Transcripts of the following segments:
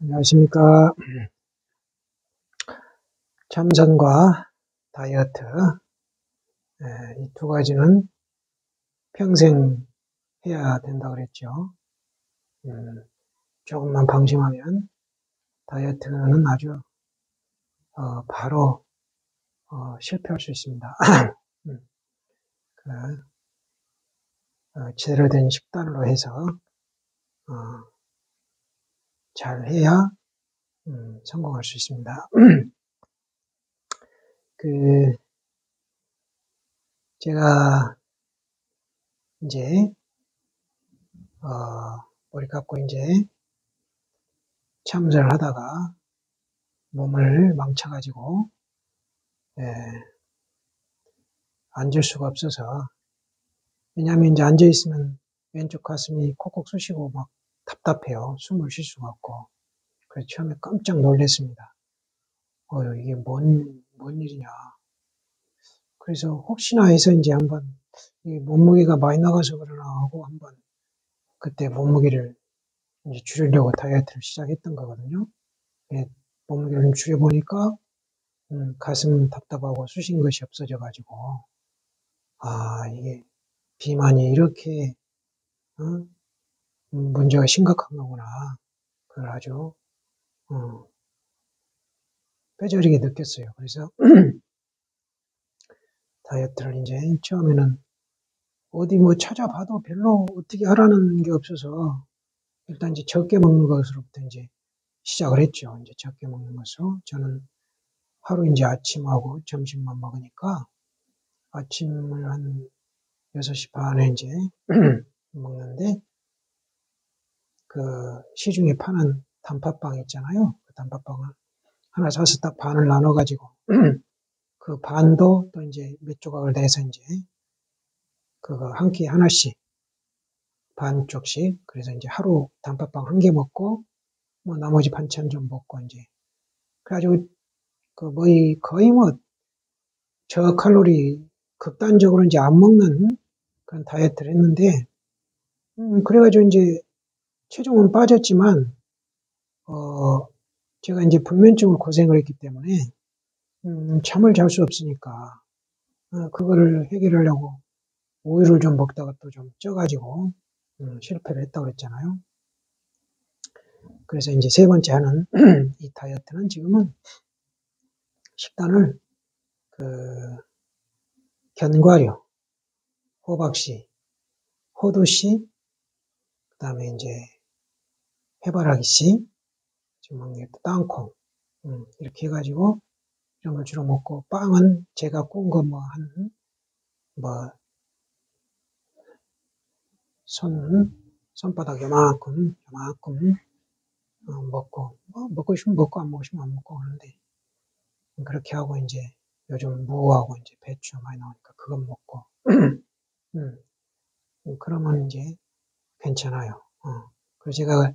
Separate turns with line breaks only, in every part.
안녕하십니까. 참선과 다이어트, 이 두 가지는 평생 해야 된다고 그랬죠. 조금만 방심하면 다이어트는 아주 바로 실패할 수 있습니다. 제대로 된 식단으로 해서 잘 해야 성공할 수 있습니다. 제가 이제 머리 깎고 이제 참선을 하다가 몸을 망쳐가지고 앉을 수가 없어서, 왜냐하면 이제 앉아있으면 왼쪽 가슴이 콕콕 쑤시고 막 답답해요. 숨을 쉴 수가 없고. 그래서 처음에 깜짝 놀랐습니다. 이게 뭔 일이냐. 그래서 혹시나 해서 이제 한번 이 몸무게가 많이 나가서 그러나 하고 한번 그때 몸무게를 이제 줄이려고 다이어트를 시작했던 거거든요. 몸무게를 좀 줄여보니까 가슴 답답하고 쑤신 것이 없어져가지고, 이게 비만이 이렇게 문제가 심각한 거구나. 그걸 아주 뼈저리게 느꼈어요. 그래서 다이어트를 이제 처음에는 어디 뭐 찾아봐도 별로 어떻게 하라는 게 없어서 일단 이제 적게 먹는 것으로부터 이제 시작을 했죠. 이제 적게 먹는 것으로. 저는 하루 이제 아침하고 점심만 먹으니까 아침을 한 6시 반에 이제 먹는데, 그 시중에 파는 단팥빵 있잖아요. 그 단팥빵을 하나 사서 딱 반을 나눠가지고 그 반도 또 이제 몇 조각을 내서 이제 그거 한 끼 하나씩 반 쪽씩, 그래서 이제 하루 단팥빵 한 개 먹고 뭐 나머지 반찬 좀 먹고 이제 그래가지고 거의 뭐 저칼로리 극단적으로 이제 안 먹는 그런 다이어트를 했는데, 그래가지고 이제 체중은 빠졌지만 제가 이제 불면증으로 고생을 했기 때문에 잠을 잘 수 없으니까 그거를 해결하려고 우유를 좀 먹다가 또 좀 쪄가지고 실패를 했다고 그랬잖아요. 그래서 이제 세 번째 하는 이 다이어트는 지금은 식단을 견과류, 호박씨, 호두씨, 그 다음에 이제 해바라기씨, 지금 먹는 게 땅콩, 이렇게 해가지고 이런 걸 주로 먹고, 빵은 제가 구운 거 손바닥 요만큼 먹고, 먹고 싶으면 먹고 안 먹고 싶으면 안 먹고 그러는데, 그렇게 하고 이제 요즘 무하고 이제 배추 많이 나오니까 그건 먹고, 그러면 이제 괜찮아요. 그래서 제가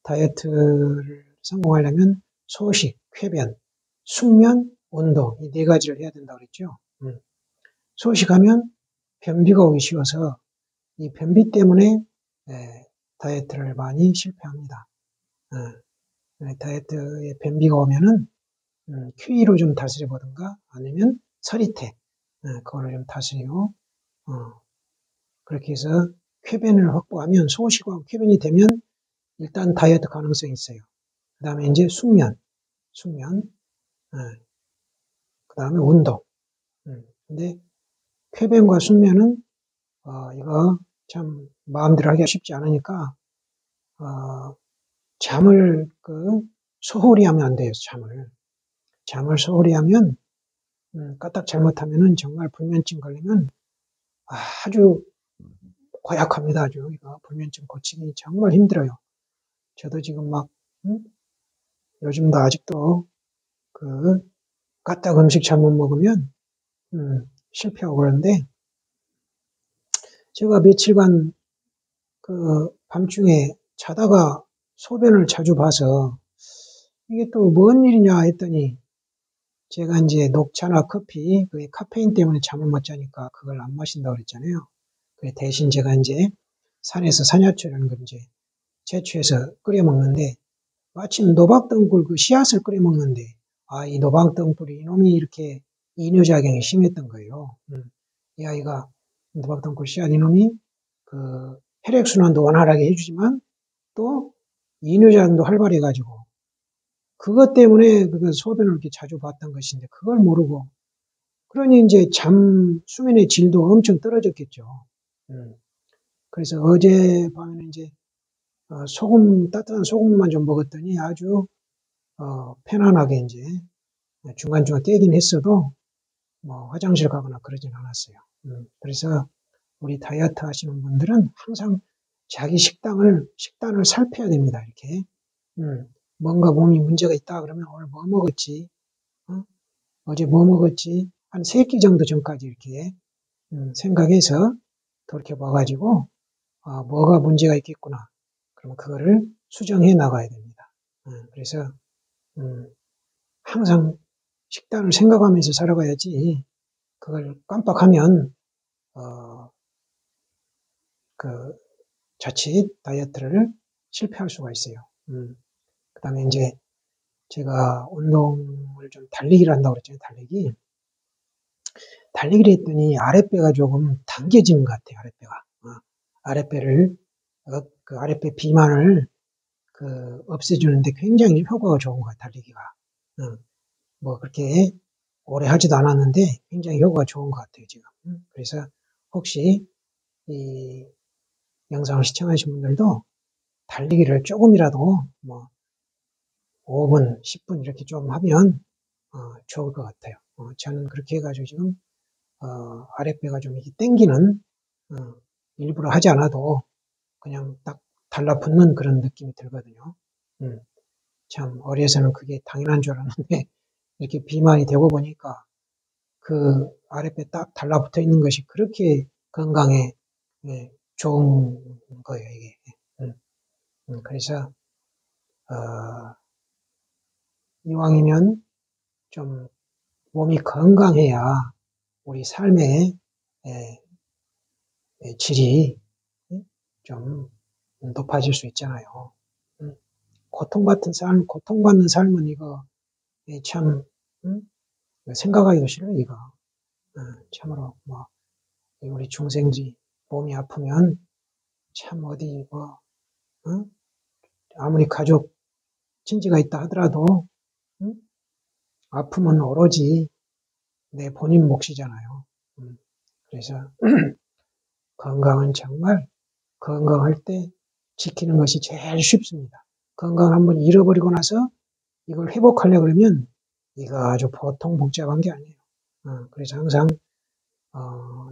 다이어트를 성공하려면 소식, 쾌변, 숙면, 운동 이 네 가지를 해야 된다고 그랬죠. 소식하면 변비가 오기 쉬워서 이 변비 때문에 다이어트를 많이 실패합니다. 다이어트에 변비가 오면은 큐이로 좀 다스려 보든가 아니면 서리태 그거를 좀 다스리고 그렇게 해서 쾌변을 확보하면, 소식하고 쾌변이 되면 일단 다이어트 가능성이 있어요. 그 다음에 이제 숙면, 그 다음에 운동. 근데 쾌변과 숙면은 이거 참 마음대로 하기가 쉽지 않으니까 잠을 소홀히 하면 안 돼요. 잠을 소홀히 하면 까딱 잘못하면은 정말 불면증 걸리면 아주 고약합니다. 아주 이거 불면증 고치기 정말 힘들어요. 저도 지금 요즘도 아직도 까딱 음식 잘못 먹으면 실패하고 그러는데, 제가 며칠간 밤중에 자다가 소변을 자주 봐서 이게 또 뭔 일이냐 했더니, 제가 이제 녹차나 커피, 카페인 때문에 잠을 못 자니까 그걸 안 마신다고 그랬잖아요. 대신 제가 이제 산에서 산야초라는 걸 이제 채취해서 끓여 먹는데, 마침 노박덩굴 그 씨앗을 끓여 먹는데, 이 노박덩굴이 이놈이 이렇게 이뇨작용이 심했던 거예요. 이 아이가 노박덩굴 씨앗 이놈이 그 혈액순환도 원활하게 해주지만 또 이뇨작용도 활발해가지고 그것 때문에 그 소변을 이렇게 자주 봤던 것인데 그걸 모르고 그러니 이제 수면의 질도 엄청 떨어졌겠죠. 그래서 어젯밤에는 이제 따뜻한 소금만 좀 먹었더니 아주 편안하게 이제 중간중간 깨긴 했어도 뭐 화장실 가거나 그러진 않았어요. 그래서 우리 다이어트 하시는 분들은 항상 자기 식단을 살펴야 됩니다. 이렇게 뭔가 몸이 문제가 있다 그러면 오늘 뭐 먹었지, 어제 뭐 먹었지, 한 3끼 정도 전까지 이렇게 생각해서 돌이켜봐가지고 뭐가 문제가 있겠구나. 그러면 그거를 수정해 나가야 됩니다. 그래서 항상 식단을 생각하면서 살아가야지 그걸 깜빡하면 그 자칫 다이어트를 실패할 수가 있어요. 그 다음에 이제 제가 운동을 좀 달리기를 한다고 그랬잖아요. 달리기를 했더니 아랫배가 조금 당겨지는 것 같아요. 아랫배를 그 아랫배 비만을 없애주는데 굉장히 효과가 좋은 것 같아요. 달리기가. 뭐 그렇게 오래 하지도 않았는데 굉장히 효과가 좋은 것 같아요. 지금. 그래서 혹시 이 영상을 시청하시는 분들도 달리기를 조금이라도 뭐 5분, 10분 이렇게 좀 하면 좋을 것 같아요. 저는 그렇게 해가지고 지금 아랫배가 좀 이렇게 땡기는 일부러 하지 않아도 그냥 딱 달라붙는 그런 느낌이 들거든요. 참 어려서는 그게 당연한 줄 알았는데 이렇게 비만이 되고 보니까 그 아랫배 딱 달라붙어 있는 것이 그렇게 건강에 좋은 거예요, 이게. 그래서 이왕이면 좀 몸이 건강해야 우리 삶의 질이 좀 높아질 수 있잖아요. 고통받는 삶은 이거 참 생각하기도 싫어요, 이거. 참으로 뭐 우리 중생들이 몸이 아프면 참 어디 뭐 아무리 가족 친지가 있다 하더라도 아프면 오로지 내 본인 몫이잖아요. 그래서 건강은 정말 건강할 때 지키는 것이 제일 쉽습니다. 건강을 한번 잃어버리고 나서 이걸 회복하려고 그러면 이거 아주 보통 복잡한 게 아니에요. 그래서 항상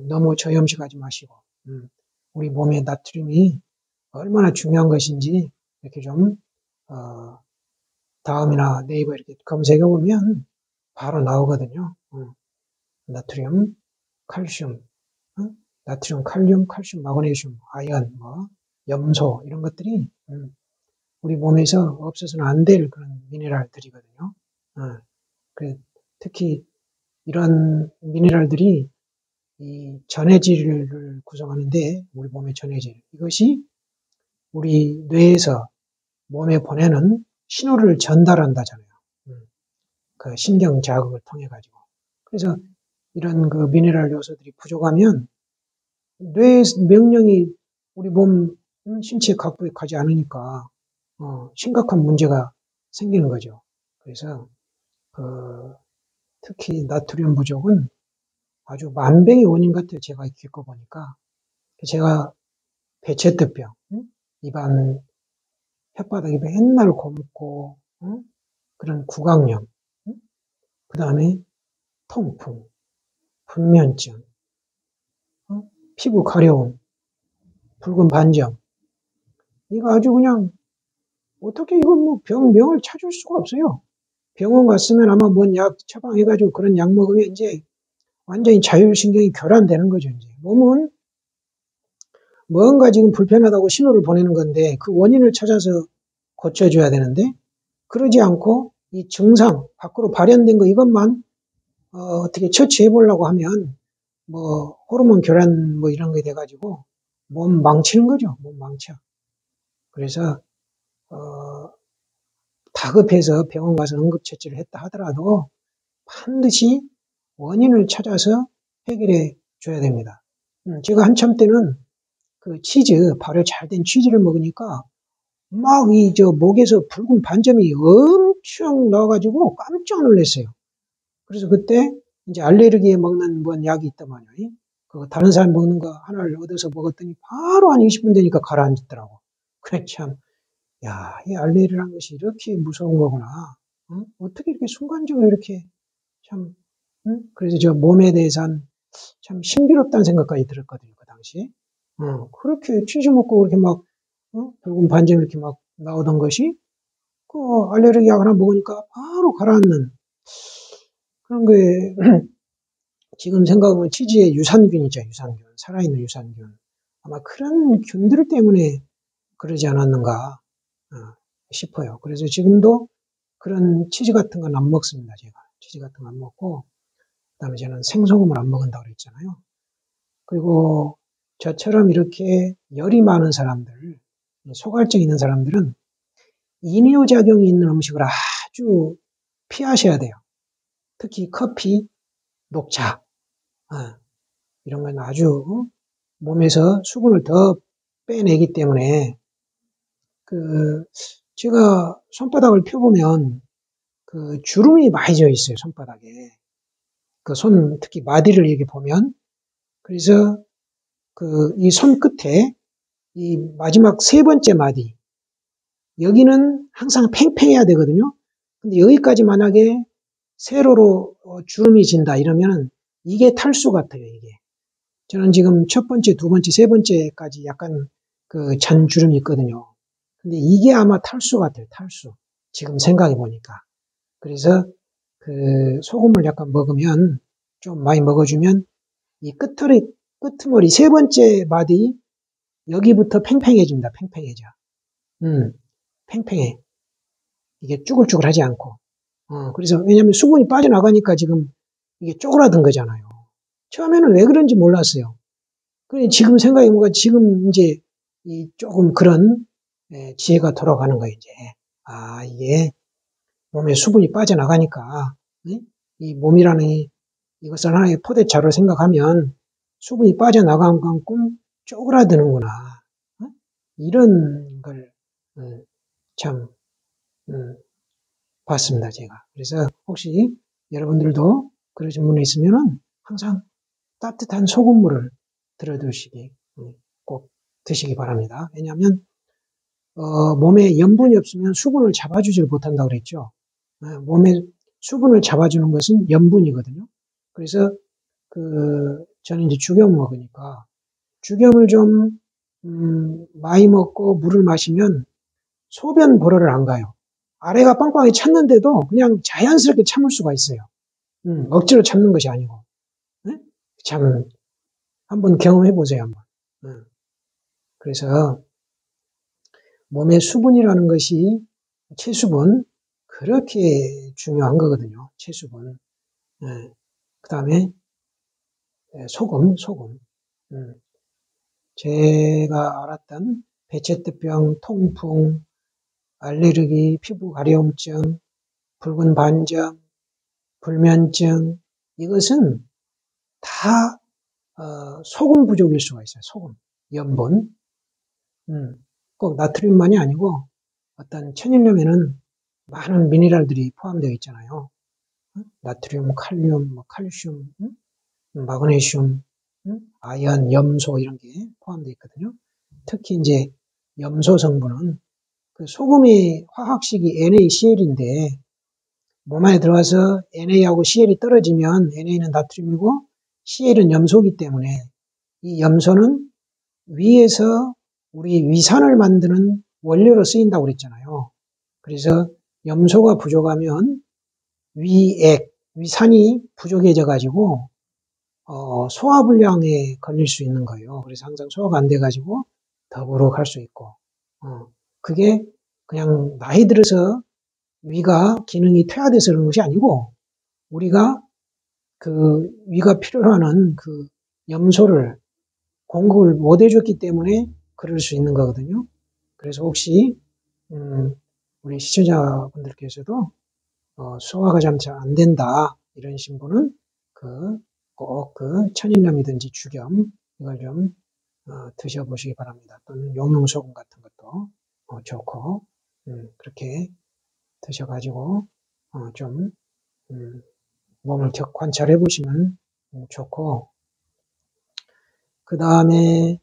너무 저염식하지 마시고 우리 몸의 나트륨이 얼마나 중요한 것인지 이렇게 좀 다음이나 네이버 이렇게 검색해 보면 바로 나오거든요. 나트륨, 칼슘, 나트륨, 칼륨, 칼슘, 마그네슘, 아연, 뭐 염소 이런 것들이 우리 몸에서 없어서는 안 될 그런 미네랄들이거든요. 특히 이런 미네랄들이 이 전해질을 구성하는데 우리 몸의 전해질 이것이 우리 뇌에서 몸에 보내는 신호를 전달한다잖아요. 그 신경 자극을 통해 가지고. 그래서 이런 그 미네랄 요소들이 부족하면 뇌의 명령이 우리 몸 신체에 가지 않으니까 심각한 문제가 생기는 거죠. 그래서 특히 나트륨 부족은 아주 만병의 원인 같아요. 제가 겪어보니까. 제가 배체떡병, 입안 혓바닥이 맨날 곪고 그런 구강염, 그 다음에 통풍, 불면증, 피부 가려움, 붉은 반점. 이거 아주 그냥 어떻게 이건 뭐 병명을 찾을 수가 없어요. 병원 갔으면 아마 뭔 약 처방해가지고 그런 약 먹으면 이제 완전히 자율신경이 교란되는 거죠. 이제 몸은 뭔가 지금 불편하다고 신호를 보내는 건데 그 원인을 찾아서 고쳐줘야 되는데 그러지 않고 이 증상 밖으로 발현된 거 이것만 어떻게 처치해 보려고 하면 뭐 호르몬 교란 뭐 이런 게 돼가지고 몸 망치는 거죠. 몸 망쳐. 그래서 다급해서 병원 가서 응급처치를 했다 하더라도 반드시 원인을 찾아서 해결해 줘야 됩니다. 제가 한참 때는 그 치즈, 발효 잘 된 치즈를 먹으니까 막 목에서 붉은 반점이 엄청 나와가지고 깜짝 놀랐어요. 그래서 그때 이제 알레르기에 먹는 약이 있다만요. 그 다른 사람 먹는 거 하나를 얻어서 먹었더니 바로 한 20분 되니까 가라앉더라고. 그래 참, 야, 이 알레르기라는 것이 이렇게 무서운 거구나. 응? 어떻게 이렇게 순간적으로 이렇게 참, 응? 그래서 저 몸에 대해서 참 신비롭다는 생각까지 들었거든요, 그 당시에. 그렇게 치즈 먹고 그렇게 막, 붉은 반점이 이렇게 막 나오던 것이, 그 알레르기 약 하나 먹으니까 바로 가라앉는 그런 거에, 지금 생각하면 치즈의 유산균이죠, 유산균. 살아있는 유산균. 아마 그런 균들 때문에 그러지 않았는가 싶어요. 그래서 지금도 그런 치즈 같은 건 안 먹습니다, 제가. 치즈 같은 거 안 먹고, 그 다음에 저는 생소금을 안 먹는다고 그랬잖아요. 그리고 저처럼 이렇게 열이 많은 사람들, 소갈증 있는 사람들은 이뇨작용이 있는 음식을 아주 피하셔야 돼요. 특히 커피, 녹차, 이런 건 아주 몸에서 수분을 더 빼내기 때문에 제가 손바닥을 펴보면 그 주름이 많이 져 있어요, 손바닥에. 특히 마디를 이렇게 보면. 그래서 이 손끝에 이 마지막 세 번째 마디, 여기는 항상 팽팽해야 되거든요. 근데 여기까지 만약에 세로로 주름이 진다 이러면 이게 탈수 같아요, 이게. 저는 지금 첫 번째, 두 번째, 세 번째까지 약간 잔 주름이 있거든요. 근데 이게 아마 탈수 같아요, 탈수. 지금 생각해 보니까. 그래서 소금을 약간 먹으면, 좀 많이 먹어주면 이 끄트머리 세 번째 마디 여기부터 팽팽해집니다. 팽팽해져. 팽팽해. 이게 쭈글쭈글하지 않고. 그래서 왜냐하면 수분이 빠져나가니까 지금 이게 쪼그라든 거잖아요. 처음에는 왜 그런지 몰랐어요. 그래 지금 생각해보니까 지금 이제 조금 그런 지혜가 돌아가는 거예요. 이제 이게 몸에 수분이 빠져나가니까 이 몸이라는 이것을 하나의 포대자로 생각하면 수분이 빠져나간 만큼 쪼그라드는구나. 이런 걸 참 봤습니다, 제가. 그래서 혹시 여러분들도 그러신 분이 있으면은 항상 따뜻한 소금물을 들어두시기 꼭 드시기 바랍니다. 왜냐하면 몸에 염분이 없으면 수분을 잡아주질 못한다고 그랬죠. 몸에 수분을 잡아주는 것은 염분이거든요. 그래서 저는 이제 죽염 먹으니까 죽염을 좀 많이 먹고 물을 마시면 소변 보러를 안 가요. 아래가 빵빵히 찼는데도 그냥 자연스럽게 참을 수가 있어요. 억지로 참는 것이 아니고. 네? 참 한번 경험해 보세요, 한번. 그래서 몸의 수분이라는 것이 체수분 그렇게 중요한 거거든요. 체수분. 그 다음에 소금. 제가 알았던 배체뜨병, 통풍, 알레르기, 피부 가려움증, 붉은 반점, 불면증 이것은 다 소금 부족일 수가 있어요. 소금, 염분. 꼭 나트륨만이 아니고 어떤 천일염에는 많은 미네랄들이 포함되어 있잖아요. 나트륨, 칼륨, 칼슘, 마그네슘, 아연, 염소 이런 게 포함되어 있거든요. 특히 이제 염소 성분은 소금의 화학식이 NaCl인데 몸 안에 들어가서 NA하고 CL이 떨어지면 NA는 나트륨이고 CL은 염소이기 때문에 이 염소는 위에서 우리 위산을 만드는 원료로 쓰인다고 그랬잖아요. 그래서 염소가 부족하면 위산이 부족해져 가지고 소화불량에 걸릴 수 있는 거예요. 그래서 항상 소화가 안 돼 가지고 더부룩할 수 있고 그게 그냥 나이 들어서 위가 기능이 퇴화돼서 그런 것이 아니고 우리가 위가 필요로 하는 염소를 공급을 못 해줬기 때문에 그럴 수 있는 거거든요. 그래서 혹시 우리 시청자분들께서도 소화가 잘 안 된다 이러신 분은 꼭 천일염이든지 죽염 이걸 좀 드셔보시기 바랍니다. 또는 용융소금 같은 것도 좋고 그렇게 드셔가지고 좀 몸을 관찰해 보시면 좋고, 그 다음에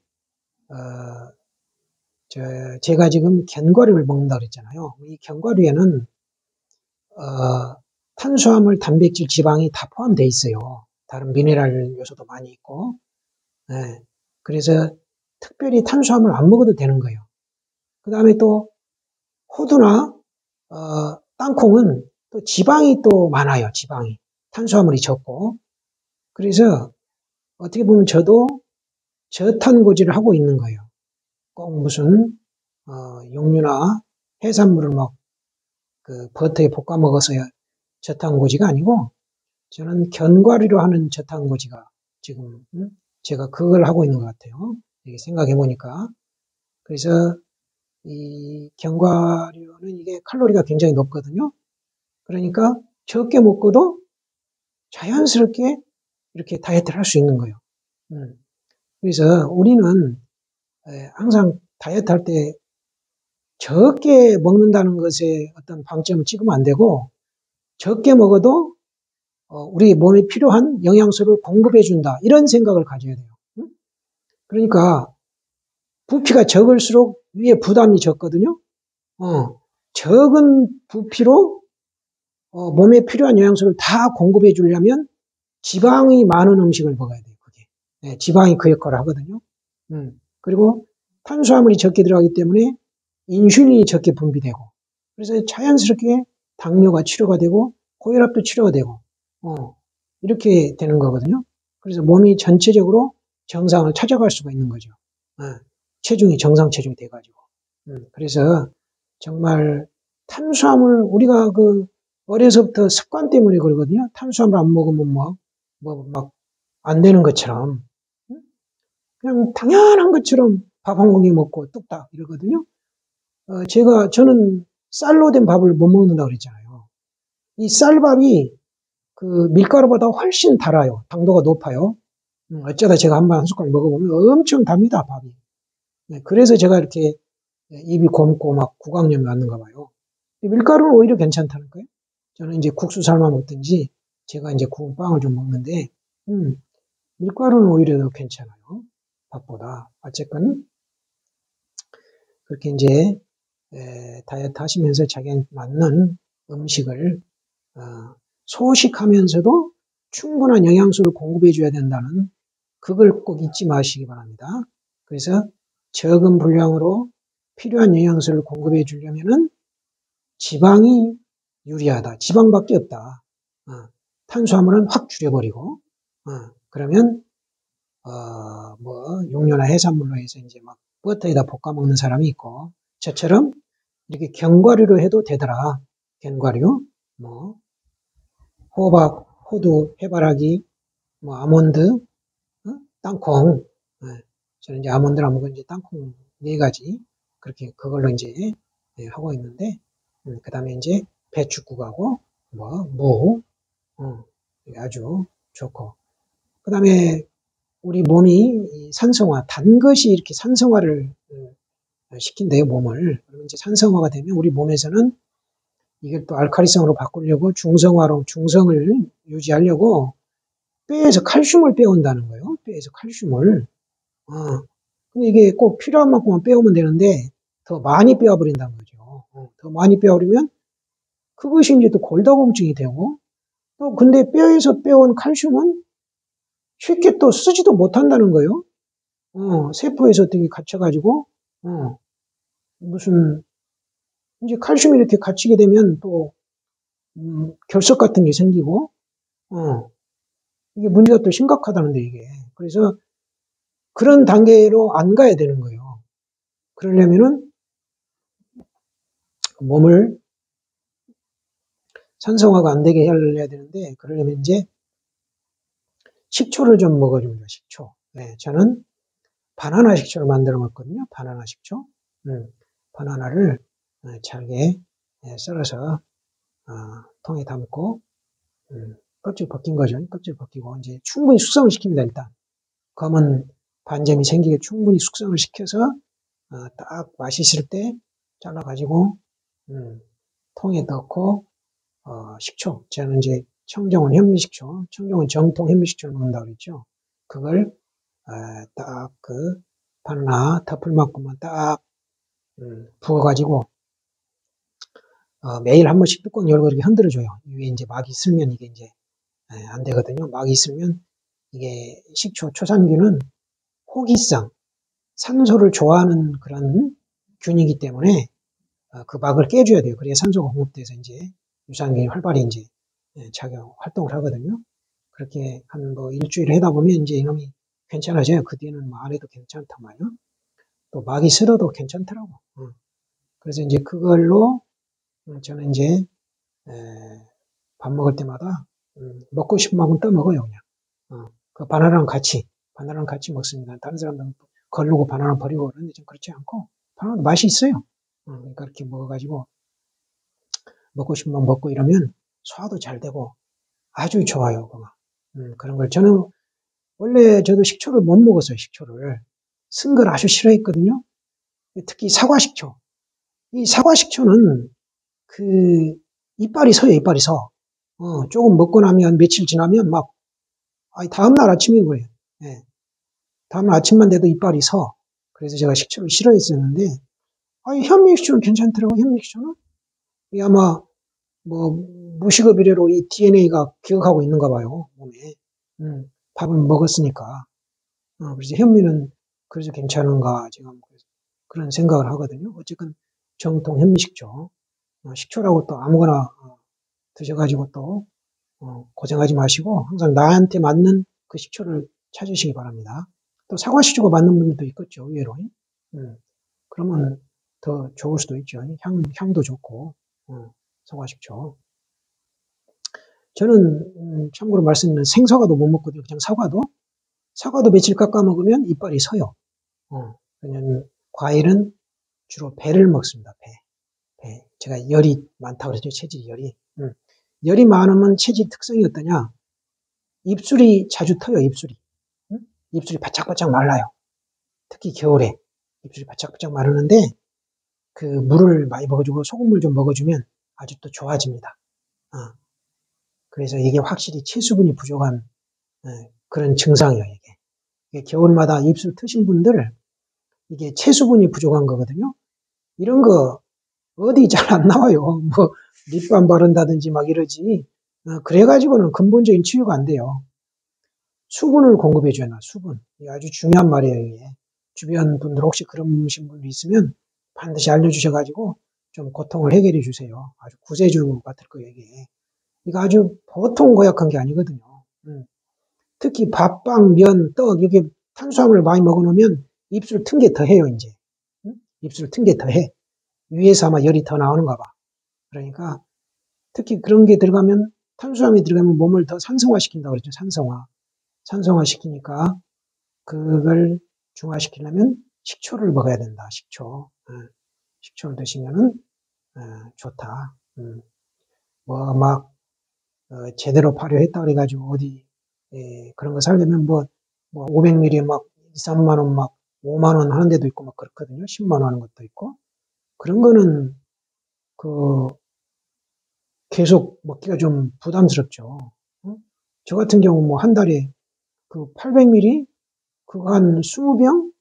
제가 지금 견과류를 먹는다 그랬잖아요. 이 견과류에는 탄수화물, 단백질, 지방이 다 포함되어 있어요. 다른 미네랄 요소도 많이 있고, 네. 그래서 특별히 탄수화물 안 먹어도 되는 거예요. 그 다음에 또 호두나 땅콩은 또 지방이 또 많아요. 지방이 탄수화물이 적고, 그래서 어떻게 보면 저도 저탄고지를 하고 있는 거예요. 꼭 무슨 육류나 해산물을 막 버터에 볶아 먹어서야 저탄고지가 아니고, 저는 견과류로 하는 저탄고지가 지금 제가 그걸 하고 있는 것 같아요. 이게 생각해 보니까. 그래서 이 견과류는 이게 칼로리가 굉장히 높거든요. 그러니까 적게 먹고도 자연스럽게 이렇게 다이어트를 할 수 있는 거예요. 그래서 우리는 항상 다이어트 할 때 적게 먹는다는 것에 어떤 방점을 찍으면 안 되고, 적게 먹어도 우리 몸에 필요한 영양소를 공급해 준다 이런 생각을 가져야 돼요. 그러니까 부피가 적을수록 위에 부담이 적거든요. 적은 부피로 몸에 필요한 영양소를 다 공급해 주려면 지방이 많은 음식을 먹어야 돼요. 그게. 네, 지방이 그 역할을 하거든요. 그리고 탄수화물이 적게 들어가기 때문에 인슐린이 적게 분비되고, 그래서 자연스럽게 당뇨가 치료가 되고 고혈압도 치료가 되고 이렇게 되는 거거든요. 그래서 몸이 전체적으로 정상을 찾아갈 수가 있는 거죠. 체중이 정상 체중이 돼가지고. 그래서 정말 탄수화물, 우리가 어려서부터 습관 때문에 그러거든요. 탄수화물 안 먹으면 막 안 되는 것처럼, 그냥 당연한 것처럼 밥 한 공기 먹고 뚝딱 이러거든요. 저는 쌀로 된 밥을 못 먹는다고 그랬잖아요. 이 쌀밥이 밀가루보다 훨씬 달아요. 당도가 높아요. 어쩌다 제가 한 숟갈 먹어보면 엄청 답니다, 밥이. 네, 그래서 제가 이렇게 입이 곪고 막 구강염이 왔는가 봐요. 밀가루는 오히려 괜찮다는 거예요. 저는 이제 국수 삶아 먹든지 제가 이제 구운 빵을 좀 먹는데, 밀가루는 오히려 더 괜찮아요. 밥보다. 어쨌건 그렇게 이제 다이어트 하시면서 자기한테 맞는 음식을 소식하면서도 충분한 영양소를 공급해 줘야 된다는 그걸 꼭 잊지 마시기 바랍니다. 그래서 적은 분량으로 필요한 영양소를 공급해 주려면은 지방이 유리하다. 지방밖에 없다. 탄수화물은 확 줄여버리고, 그러면 육류나 해산물로 해서 이제 막 버터에다 볶아 먹는 사람이 있고, 저처럼 이렇게 견과류로 해도 되더라. 견과류, 호박, 호두, 해바라기, 아몬드, 땅콩. 저는 이제 아몬드를 안 먹고 이제 땅콩 4가지. 그걸로 이제 하고 있는데, 그 다음에 이제 배춧국하고, 무, 아주 좋고. 그 다음에 우리 몸이 산성화, 단 것이 이렇게 산성화를 시킨대요, 몸을. 그러면 이제 산성화가 되면 우리 몸에서는 이걸 또 알칼리성으로 바꾸려고 중성을 유지하려고 뼈에서 칼슘을 빼온다는 거예요. 뼈에서 칼슘을. 근데 이게 꼭 필요한 만큼만 빼오면 되는데 더 많이 빼어버린다는 거죠. 더 많이 빼어버리면 그것이 이제 또 골다공증이 되고, 또 근데 뼈에서 빼온 칼슘은 쉽게 또 쓰지도 못한다는 거예요. 세포에서 어떻게 갇혀가지고, 무슨, 이제 칼슘이 이렇게 갇히게 되면 또, 결석 같은 게 생기고, 이게 문제가 또 심각하다는데, 이게. 그래서 그런 단계로 안 가야 되는 거예요. 그러려면은 몸을 산성화가 안 되게 해야 되는데, 그러려면 이제 식초를 좀 먹어줍니다, 식초. 네, 저는 바나나 식초를 만들어 먹거든요. 바나나 식초. 바나나를 잘게 썰어서 통에 담고 껍질 벗긴 거죠. 껍질 벗기고 이제 충분히 숙성을 시킵니다. 일단 검은 반점이 생기게 충분히 숙성을 시켜서 딱 맛있을 때 잘라가지고 통에 넣고 식초, 저는 이제 청정원 현미식초, 청정원 정통 현미식초를 넣는다고 그랬죠. 그걸 딱 그 바나나 덮을만큼만 딱 부어가지고 매일 한 번씩 뚜껑 열고 이렇게 흔들어줘요. 위에 이제 막이 있으면 이게 이제 안 되거든요. 막이 있으면 이게 식초, 초산균은 호기성, 산소를 좋아하는 그런 균이기 때문에 그 막을 깨줘야 돼요. 그래야 산소가 공급돼서 이제 유산균이 활발히 이제 활동을 하거든요. 그렇게 한 뭐 일주일 하다 보면 이제 이놈이 괜찮아져요. 그 뒤에는 뭐 안 해도 괜찮단 말이에요. 또 막이 슬어도 괜찮더라고. 그래서 이제 그걸로 저는 이제 밥 먹을 때마다 먹고 싶은 만큼 떠 먹어요, 그냥. 그 바나나랑 같이 먹습니다. 다른 사람들은 걸르고 바나나 버리고 그러는데 좀 그렇지 않고 바나나 맛이 있어요. 그러니까 이렇게 먹어가지고 먹고 싶은 만큼 먹고 이러면 소화도 잘 되고 아주 좋아요, 그런 걸 저는 원래 저도 식초를 못 먹었어요, 식초를. 쓴 걸 아주 싫어했거든요. 특히 사과식초. 이 사과식초는 그 이빨이 서요, 이빨이 서. 조금 먹고 나면 며칠 지나면 막 다음날 아침이 그래요. 예. 다음날 아침만 돼도 이빨이 서. 그래서 제가 식초를 싫어했었는데 현미식초는 괜찮더라고요. 현미식초는 이 아마 뭐 무식업 이래로 이 DNA가 기억하고 있는가 봐요, 몸에. 밥을 먹었으니까. 그래서 현미는 그래서 괜찮은가 제가 그런 생각을 하거든요. 어쨌든 정통 현미식초. 식초라고 또 아무거나 드셔가지고 또 고생하지 마시고 항상 나한테 맞는 그 식초를 찾으시기 바랍니다. 또 사과식초가 맞는 분들도 있겠죠, 의외로. 그러면 더 좋을 수도 있죠. 향도 좋고 사과식초. 저는 참고로 말씀드리면 생사과도 못 먹거든요. 그냥 사과도 며칠 깎아 먹으면 이빨이 서요. 왜냐면 과일은 주로 배를 먹습니다. 배. 제가 열이 많다고 그랬죠. 체질이 열이. 열이 많으면 체질 특성이 어떠냐? 입술이 자주 터요. 입술이 바짝바짝 말라요. 특히 겨울에 입술이 바짝바짝 마르는데 그 물을 많이 먹어주고 소금물 좀 먹어주면 아주 또 좋아집니다. 그래서 이게 확실히 체수분이 부족한 그런 증상이에요. 이게 겨울마다 입술 트신 분들 이게 체수분이 부족한 거거든요. 이런 거 어디 잘 안 나와요. 뭐 립밤 바른다든지 막 이러지. 그래가지고는 근본적인 치유가 안 돼요. 수분을 공급해줘야 나 수분. 이게 아주 중요한 말이에요. 이게. 주변 분들 혹시 그러신 분이 있으면 반드시 알려주셔가지고 좀 고통을 해결해 주세요. 아주 구세주 같을 거예요. 이거 아주 보통 고약한 게 아니거든요. 특히 밥, 빵, 면, 떡 이렇게 탄수화물을 많이 먹어놓으면 입술 튼 게 더해요. 이제 입술 튼 게 더해. 위에서 아마 열이 더 나오는가 봐. 그러니까 특히 그런 게 들어가면 탄수화물이 들어가면 몸을 더 산성화시킨다고 그랬죠. 산성화시키니까 그걸 중화시키려면 식초를 먹어야 된다. 식초를 드시면은 좋다. 뭐 막 제대로 발효했다 그래가지고 어디 그런 거 살려면 뭐 500ml 막 2, 3만 원 막 5만 원 하는 데도 있고 막 그렇거든요. 10만 원 하는 것도 있고 그런 거는 그 계속 먹기가 좀 부담스럽죠. 저 같은 경우 뭐 한 달에 그 800ml 그거 한 20병,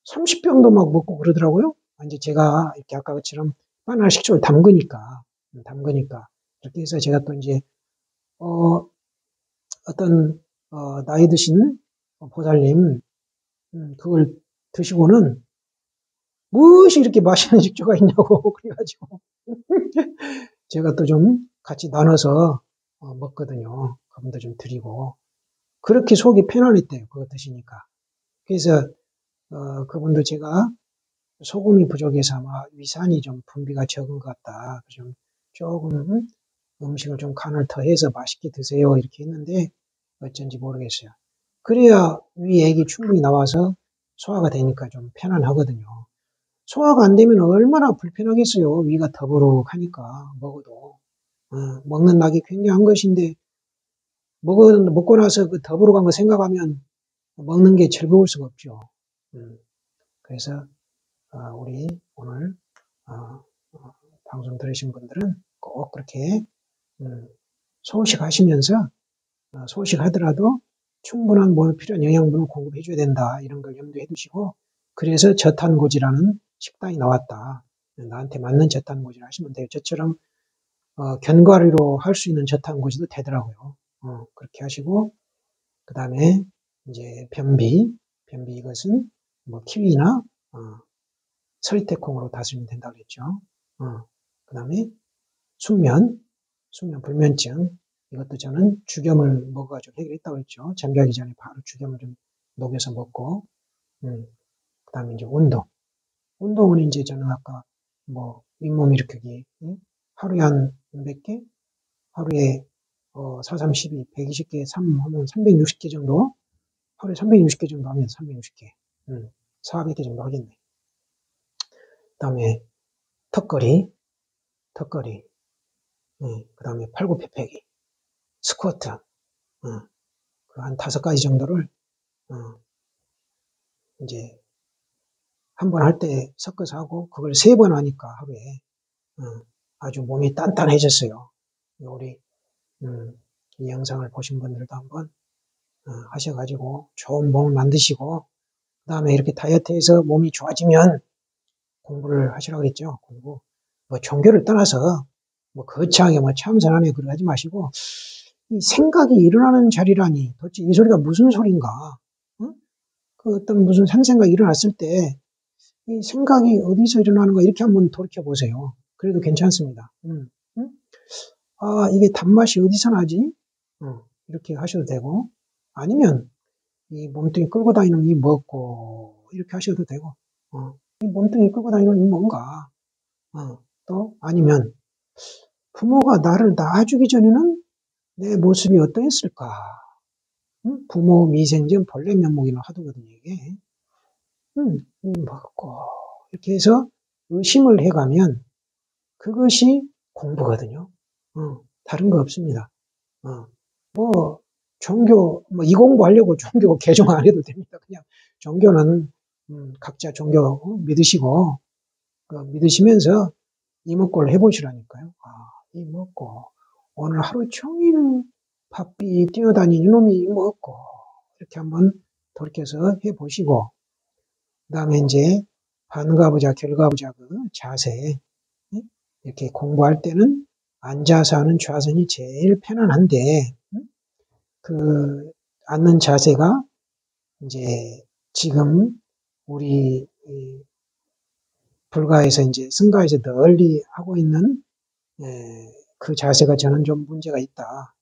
30병도 막 먹고 그러더라고요. 이제 제가 이렇게 아까 것처럼 바나나 식초를 담그니까 이렇게 해서 제가 또 이제 어떤 나이 드신 보살님 그걸 드시고는 무엇이 이렇게 맛있는 식초가 있냐고 그래가지고 제가 또 좀 같이 나눠서 먹거든요. 그분도 좀 드리고 그렇게 속이 편안했대요. 그거 드시니까. 그래서 그분도 제가 소금이 부족해서 아마 위산이 좀 분비가 적은 것 같다. 좀 조금 음식을 좀 간을 더 해서 맛있게 드세요. 이렇게 했는데 어쩐지 모르겠어요. 그래야 위 액이 충분히 나와서 소화가 되니까 좀 편안하거든요. 소화가 안 되면 얼마나 불편하겠어요. 위가 더부룩하니까 먹어도. 먹는 낙이 굉장한 것인데 먹고 나서 그 더부룩한 거 생각하면 먹는 게 즐거울 수가 없죠. 그래서 우리 오늘 방송 들으신 분들은 꼭 그렇게 소식하시면서 소식하더라도 충분한 필요한 영양분을 공급해 줘야 된다. 이런 걸 염두에 두시고 그래서 저탄고지라는 식단이 나왔다. 나한테 맞는 저탄고지를 하시면 돼요. 저처럼 견과류로 할 수 있는 저탄고지도 되더라고요. 그렇게 하시고 그 다음에 이제 변비 이것은 뭐 키위나 서리태콩으로 다스리면 된다고 그랬죠. 그 다음에 숙면 불면증 이것도 저는 죽염을 먹어가지고 해결했다고 그랬죠. 잠자기 전에 바로 죽염을 좀 녹여서 먹고 그 다음에 이제 운동은 이제 저는 아까 뭐 윗몸 일으키기 하루에 한 몇 개? 하루에 4, 3, 12, 120개, 3 하면 360개 정도? 하루에 360개 정도 하면 360개. 400개 정도 하겠네. 그 다음에 턱걸이. 그 다음에 팔굽혀펴기. 스쿼트. 한 5가지 정도를, 이제, 한 번 할 때 섞어서 하고, 그걸 3번 하니까 하루에, 아주 몸이 단단해졌어요. 우리, 이 영상을 보신 분들도 한번, 하셔가지고, 좋은 몸을 만드시고, 그 다음에 이렇게 다이어트해서 몸이 좋아지면 공부를 하시라고 그랬죠. 공부. 뭐 종교를 떠나서, 뭐 거창하게 뭐 참선하네 그러지 하지 마시고, 이 생각이 일어나는 자리라니, 도대체 이 소리가 무슨 소린가? 그 어떤 무슨 상생각이 일어났을 때, 이 생각이 어디서 일어나는가 이렇게 한번 돌이켜 보세요. 그래도 괜찮습니다. 이게 단맛이 어디서 나지? 이렇게 하셔도 되고, 아니면 이 몸뚱이 끌고 다니는 이 먹고 이렇게 하셔도 되고, 이 몸뚱이 끌고 다니는 이 뭔가, 또 아니면 부모가 나를 낳아주기 전에는 내 모습이 어떠했을까? 부모 미생전 본래 면목이나 하도거든요, 이게. 먹고 이렇게 해서 의심을 해가면 그것이 공부거든요. 다른 거 없습니다. 뭐 종교 이 공부하려고 종교 개종 안 해도 됩니다. 그냥 종교는 각자 종교 믿으시고 믿으시면서 이목구를 해보시라니까요. 이목구 오늘 하루 종일 바삐 뛰어다니는 놈이 이목구 이렇게 한번 돌이켜서 해보시고 그 다음에 이제 반가부자 결가부자 그 자세 이렇게 공부할 때는 앉아서 하는 좌선이 제일 편안한데 그 앉는 자세가 이제 지금 우리 불가에서 이제 승가에서 널리 하고 있는 그 자세가 저는 좀 문제가 있다.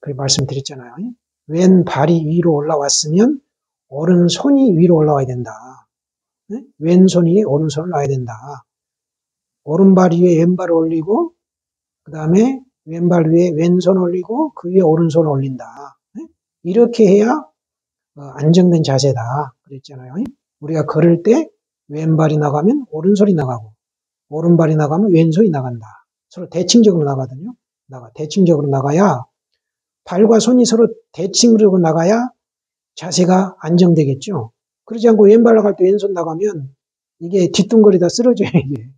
그렇게 말씀드렸잖아요. 왼발이 위로 올라왔으면 오른손이 위로 올라와야 된다. 왼손 위에 오른손을 놔야 된다. 오른발 위에 왼발을 올리고 그 다음에 왼발 위에 왼손 올리고 그 위에 오른손을 올린다. 이렇게 해야 안정된 자세다. 그랬잖아요. 우리가 걸을 때 왼발이 나가면 오른손이 나가고 오른발이 나가면 왼손이 나간다. 서로 대칭적으로 나가거든요. 대칭적으로 나가야 발과 손이 서로 대칭으로 나가야 자세가 안정되겠죠. 그러지 않고 왼발 나갈 때 왼손 나가면 이게 뒤뚱거리다 쓰러져요. 이게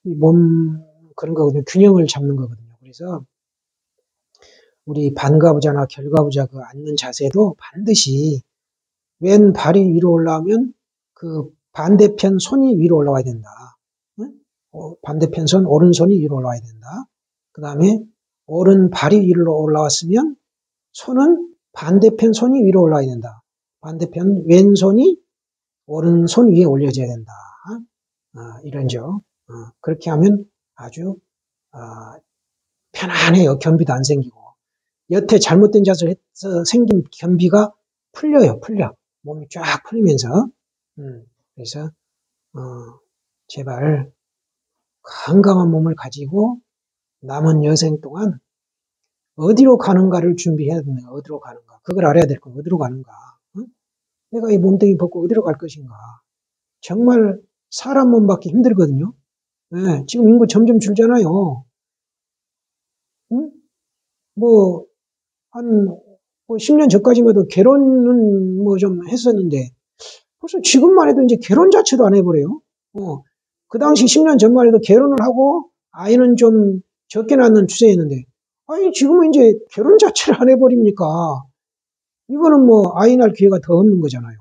몸 그런 거거든요. 균형을 잡는 거거든요. 그래서 우리 반가부자나 결가부자 그 앉는 자세도 반드시 왼발이 위로 올라오면 그 반대편 손이 위로 올라와야 된다. 반대편 손 오른손이 위로 올라와야 된다. 그 다음에 오른발이 위로 올라왔으면 손은 반대편 손이 위로 올라와야 된다. 반대편 왼손이 오른손 위에 올려져야 된다. 이런죠. 그렇게 하면 아주 편안해요. 변비도 안 생기고. 여태 잘못된 자세에서 생긴 변비가 풀려요. 몸이 쫙 풀리면서. 그래서 제발 건강한 몸을 가지고 남은 여생 동안 어디로 가는가를 준비해야 됩니다. 어디로 가는가. 그걸 알아야 될 거예요. 어디로 가는가. 내가 이 몸뚱이 벗고 어디로 갈 것인가. 정말 사람 몸 받기 힘들거든요. 네, 지금 인구 점점 줄잖아요. 응? 뭐, 뭐 10년 전까지만 해도 결혼은 뭐 좀 했었는데, 벌써 지금만 해도 이제 결혼 자체도 안 해버려요. 그 당시 10년 전만 해도 결혼을 하고 아이는 좀 적게 낳는 추세였는데, 아니, 지금은 이제 결혼 자체를 안 해버립니까? 이거는 뭐 아이 낳을 기회가 더 없는 거잖아요.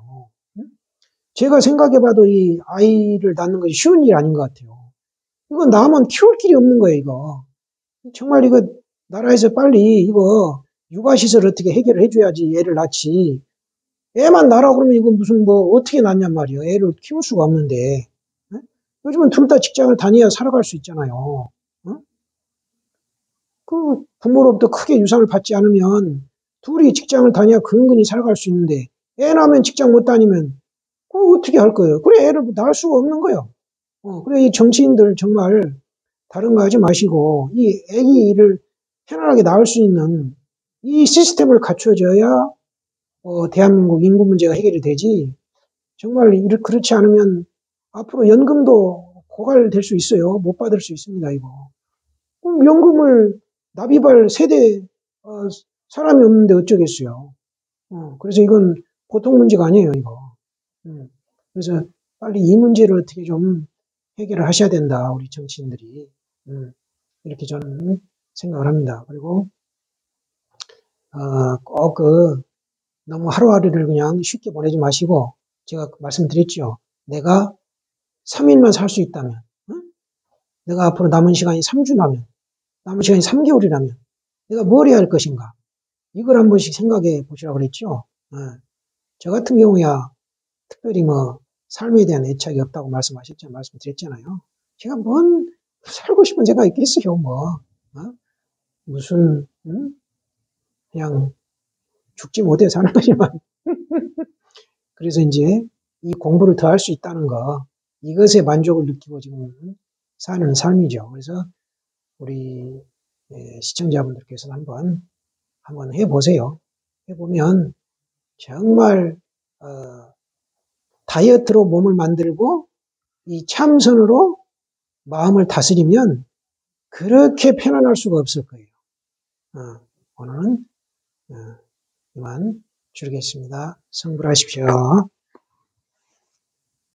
응? 제가 생각해봐도 이 아이를 낳는 것이 쉬운 일이 아닌 것 같아요. 이건 낳으면 키울 길이 없는 거예요, 이거. 정말 이거 나라에서 빨리 이거 육아시설 어떻게 해결을 해줘야지 애를 낳지. 애만 낳으라 그러면 이거 무슨 뭐 어떻게 낳냔 말이에요. 애를 키울 수가 없는데. 응? 요즘은 둘 다 직장을 다녀야 살아갈 수 있잖아요. 응? 그 부모로부터 크게 유산을 받지 않으면 둘이 직장을 다녀야 근근히 살아갈 수 있는데 애 낳으면 직장 못 다니면 그거 어떻게 할 거예요? 그래 애를 낳을 수가 없는 거예요. 그래 이 정치인들 정말 다른 거 하지 마시고 이 아기를 편안하게 낳을 수 있는 이 시스템을 갖춰줘야 대한민국 인구 문제가 해결이 되지. 정말 그렇지 않으면 앞으로 연금도 고갈될 수 있어요. 못 받을 수 있습니다. 이거. 그럼 연금을 납입할 세대 사람이 없는데 어쩌겠어요. 그래서 이건 보통 문제가 아니에요. 이거. 그래서 빨리 이 문제를 어떻게 좀 해결을 하셔야 된다. 우리 정치인들이. 이렇게 저는 생각을 합니다. 그리고 꼭 너무 하루하루를 그냥 쉽게 보내지 마시고 제가 말씀드렸죠. 내가 3일만 살 수 있다면, 응? 내가 앞으로 남은 시간이 3주라면, 남은 시간이 3개월이라면 내가 뭘 해야 할 것인가? 이걸 한 번씩 생각해 보시라고 그랬죠. 저 같은 경우야 특별히 뭐 삶에 대한 애착이 없다고 말씀드렸잖아요. 제가 뭔 살고 싶은 생각이 있겠어요, 뭐. 무슨 그냥 죽지 못해 사는 거지만. 그래서 이제 이 공부를 더 할 수 있다는 거, 이것에 만족을 느끼고 지금 사는 삶이죠. 그래서 우리 시청자분들께서 한번 해보세요. 해보면 정말 다이어트로 몸을 만들고 이 참선으로 마음을 다스리면 그렇게 편안할 수가 없을 거예요. 오늘은 이만 줄이겠습니다. 성불하십시오.